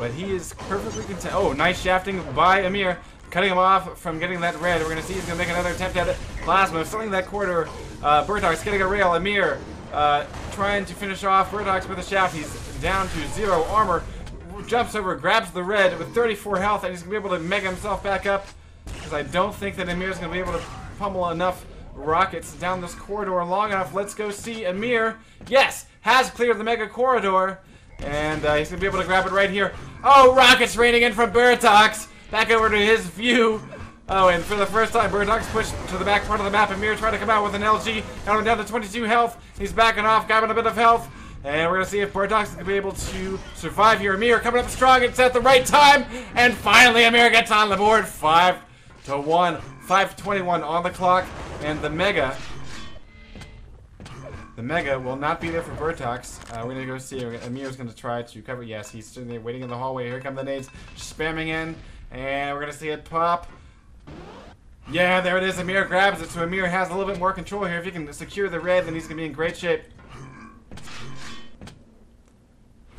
but he is perfectly content. Oh, nice shafting by Amir, cutting him off from getting that red. We're going to see he's going to make another attempt at it. Plasma, filling that corridor. Bertox getting a rail. Amir trying to finish off Bertox with a shaft. He's down to 0 armor. Jumps over, grabs the red with 34 health, and he's going to be able to mega himself back up. Because I don't think that Amir's going to be able to pummel enough rockets down this corridor long enough. Let's go see Amir. Yes, has cleared the mega corridor. And he's going to be able to grab it right here. Oh, rockets raining in from Bertox. Back over to his view. Oh, and for the first time, Bertox pushed to the back part of the map. Amir trying to come out with an LG. Got him down to 22 health. He's backing off, grabbing a bit of health. And we're going to see if Bertox is going to be able to survive here. Amir coming up strong. It's at the right time. And finally, Amir gets on the board. 5-1. 5:21 on the clock. And the Mega will not be there for Bertox. We're going to go see. Amir's going to try to cover. Yes, he's sitting there waiting in the hallway. Here come the nades. Spamming in. And we're going to see it pop. Yeah, there it is. Amir grabs it. So Amir has a little bit more control here. If he can secure the red, then he's going to be in great shape.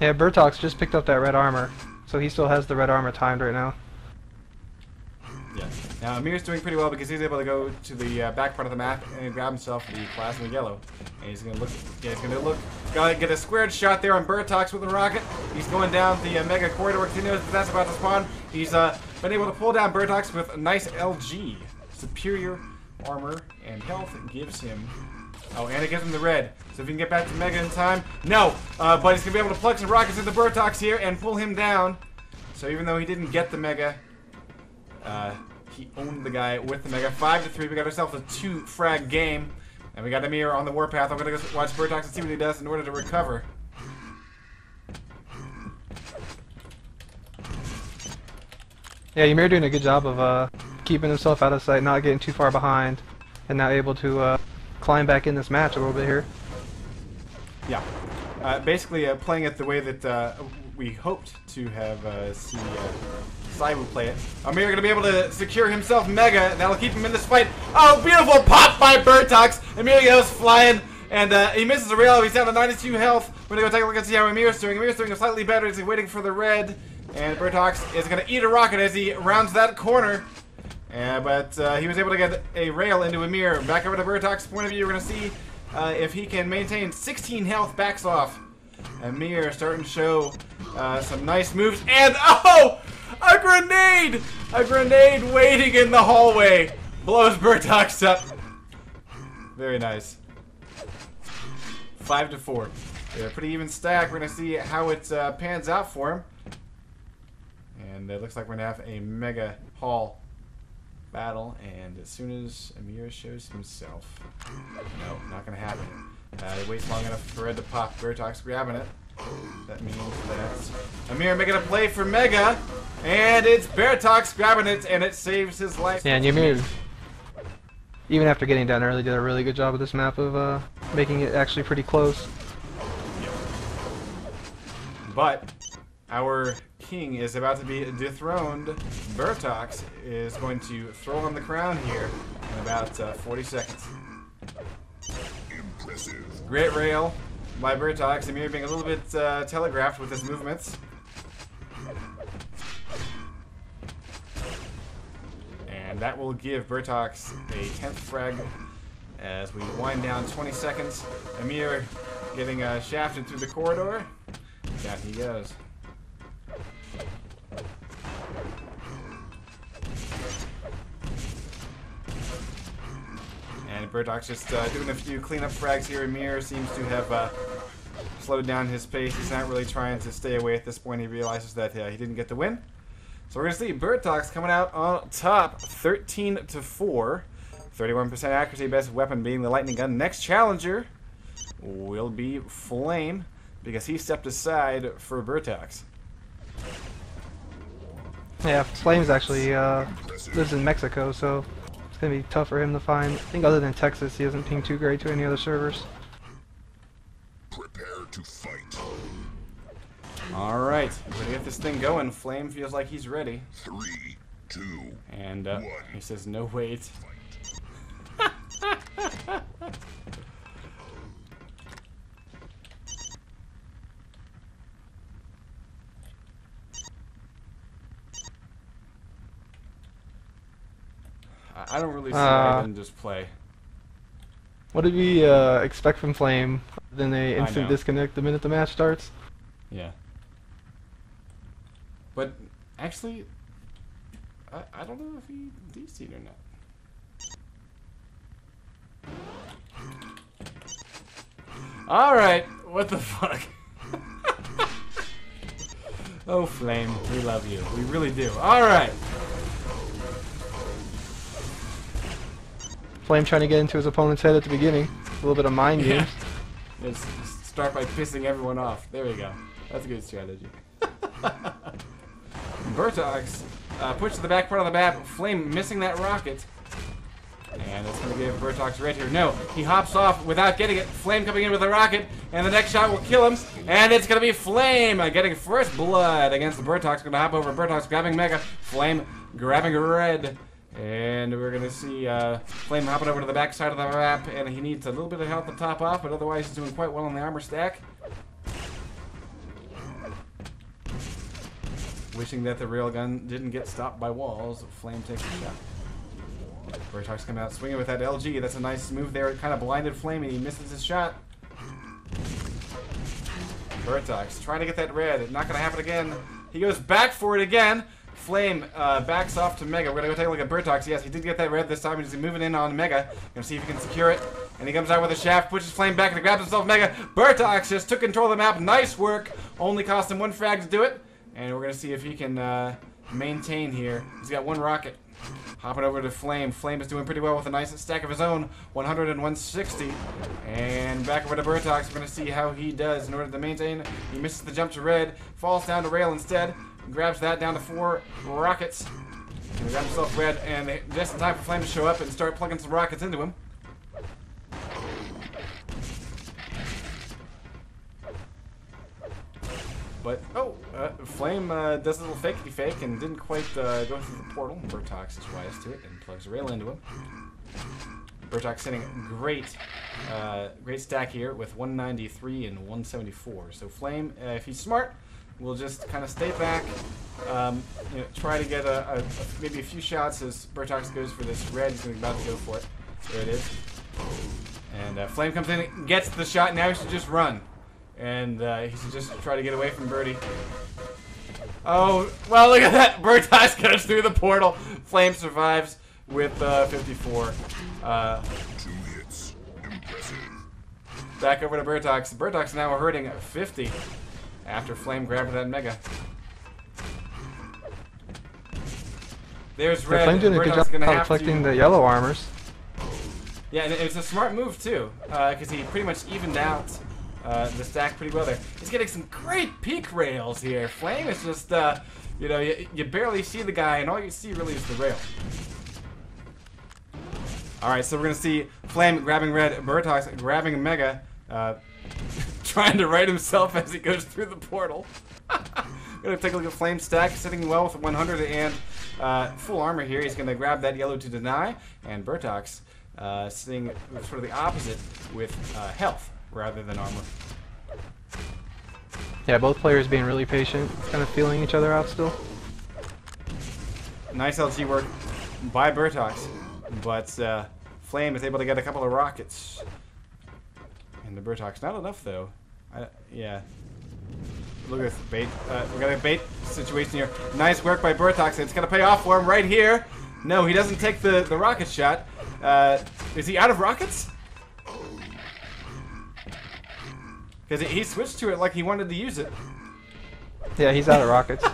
Yeah, Bertox just picked up that red armor. So he still has the red armor timed right now. Yeah. Now Amir's doing pretty well because he's able to go to the back part of the map and grab himself the plasma yellow. And he's gonna look. Yeah, he's gonna look. Gotta get a squared shot there on Bertox with the rocket. He's going down the mega corridor because he knows that that's about to spawn. He's been able to pull down Bertox with a nice LG. Superior armor and health gives him. Oh, and it gives him the red. So if he can get back to Mega in time, no. But he's gonna be able to plug some rockets into Bertox here and pull him down. So even though he didn't get the Mega. He owned the guy with the Mega. 5-3. We got ourselves a 2-frag game. And we got Amir on the warpath. I'm going to go watch Bertox and see what he does in order to recover. Yeah, Ymir doing a good job of keeping himself out of sight, not getting too far behind, and now able to climb back in this match a little bit here. Yeah. Basically playing it the way that we hoped to have seen Saibu play it. Amir going to be able to secure himself Mega. That'll keep him in this fight. Oh, beautiful pop by Bertox. Amir goes flying, and he misses a rail. He's down to 92 health. We're going to go take a look and see how Amir's doing. Amir's doing slightly better as he's waiting for the red. And Bertox is going to eat a rocket as he rounds that corner. But he was able to get a rail into Amir. Back over to Bertox's point of view. We're going to see if he can maintain 16 health, backs off. Amir starting to show some nice moves. And, oh! A grenade! A grenade waiting in the hallway. Blows Bertox up. Very nice. 5-4. Yeah, pretty even stack. We're going to see how it pans out for him. And it looks like we're going to have a Mega Hall battle. And as soon as Amir shows himself... No, not going to happen. He waits long enough for Red to pop. Bertox grabbing it. That means that Amir making a play for Mega. And it's Bertox grabbing it, and it saves his life. Yeah, and Ymir, even after getting down early, did a really good job with this map of making it actually pretty close. But our king is about to be dethroned. Bertox is going to throw on the crown here in about 40 seconds. Impressive. Great rail by Bertox. Amir being a little bit telegraphed with his movements. And that will give Bertox a 10th frag as we wind down 20 seconds. Amir getting shafted through the corridor. Down he goes. And Bertox just doing a few cleanup frags here. Amir seems to have slowed down his pace. He's not really trying to stay away at this point. He realizes that he didn't get the win. So we're going to see Bertox coming out on top, 13-4. 31% accuracy, best weapon being the lightning gun. Next challenger will be Flame, because he stepped aside for Bertox. Yeah, Flame's actually lives in Mexico, so it's going to be tough for him to find. I think other than Texas, he doesn't ping too great to any other servers. Prepare to fight. Alright, we're going to get this thing going. Flame feels like he's ready. 3, 2, and 1. He says, no wait. I don't really see why then just play. What did we expect from Flame? Then they instant disconnect the minute the match starts? Yeah. But actually, I don't know if he DC'd or not. Alright, what the fuck? Oh, Flame, we love you. We really do. Alright. Flame trying to get into his opponent's head at the beginning. A little bit of mind games. Just start by pissing everyone off. There we go. That's a good strategy. Bertox pushed to the back part of the map. Flame missing that rocket. And it's going to give Bertox red here. No, he hops off without getting it. Flame coming in with a rocket. And the next shot will kill him. And it's going to be Flame getting first blood against the Bertox. Going to hop over Bertox, grabbing Mega. Flame grabbing red. And we're going to see Flame hopping over to the back side of the map. And he needs a little bit of health to top off. But otherwise, he's doing quite well on the armor stack. Wishing that the railgun didn't get stopped by walls. Flame takes a shot. Bertox coming out swinging with that LG. That's a nice move there. It kind of blinded Flame and he misses his shot. Bertox trying to get that red. Not going to happen again. He goes back for it again. Flame backs off to Mega. We're going to go take a look at Bertox. Yes, he did get that red this time. He's moving in on Mega. Going to see if he can secure it. And he comes out with a shaft, pushes Flame back, and he grabs himself Mega. Bertox just took control of the map. Nice work. Only cost him one frag to do it. And we're going to see if he can maintain here. He's got one rocket. Hopping over to Flame. Flame is doing pretty well with a nice stack of his own. 100 and 160. And back over to Bertox. We're going to see how he does in order to maintain. He misses the jump to red. Falls down to rail instead. Grabs that down to 4 rockets. And he grabs himself red. And just in time for Flame to show up and start plugging some rockets into him. But, Flame does a little fakey fake and didn't quite go through the portal. Bertox is wise to it and plugs a rail into him. Bertox hitting great stack here with 193 and 174. So Flame, if he's smart, will just kind of stay back, try to get maybe a few shots as Bertox goes for this red. He's about to go for it. There it is. And Flame comes in and gets the shot. Now he should just run. And he should just try to get away from Birdie. Oh, well, look at that. Bertox goes through the portal. Flame survives with 54. Back over to Bertox. Bertox now hurting 50 after Flame grabbed that Mega. There's red. Flame doing a good job of collecting the yellow armors. Yeah, and it's a smart move, too, because he pretty much evened out the stack pretty well there. He's getting some great peak rails here. Flame is just, you barely see the guy, and all you see really is the rail. Alright, so we're going to see Flame grabbing red, Bertox grabbing Mega, trying to right himself as he goes through the portal. Going to take a look at Flame's stack, sitting well with 100 and full armor here. He's going to grab that yellow to deny, and Bertox sitting sort of the opposite with health rather than armor. Yeah, both players being really patient, kind of feeling each other out still. Nice LG work by Bertox, but Flame is able to get a couple of rockets. And the Bertox, not enough though. Yeah. Look at this bait. We got a bait situation here. Nice work by Bertox. It's going to pay off for him right here. No, he doesn't take the rocket shot. Is he out of rockets? Because he switched to it like he wanted to use it. Yeah, he's out of rockets.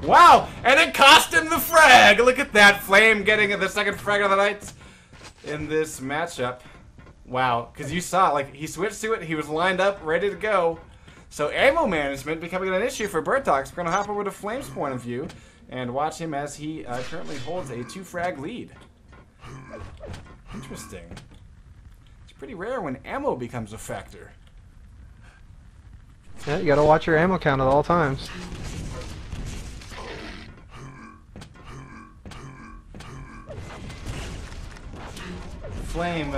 Wow! And it cost him the frag! Look at that. Flame getting the second frag of the night in this matchup. Wow. Because you saw, like, he switched to it. He was lined up, ready to go. So ammo management becoming an issue for Bertox. We're going to hop over to Flame's point of view and watch him as he currently holds a 2-frag lead. Interesting. It's pretty rare when ammo becomes a factor. Yeah, you gotta watch your ammo count at all times. Flame,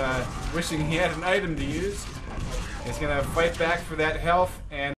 wishing he had an item to use. He's gonna fight back for that health.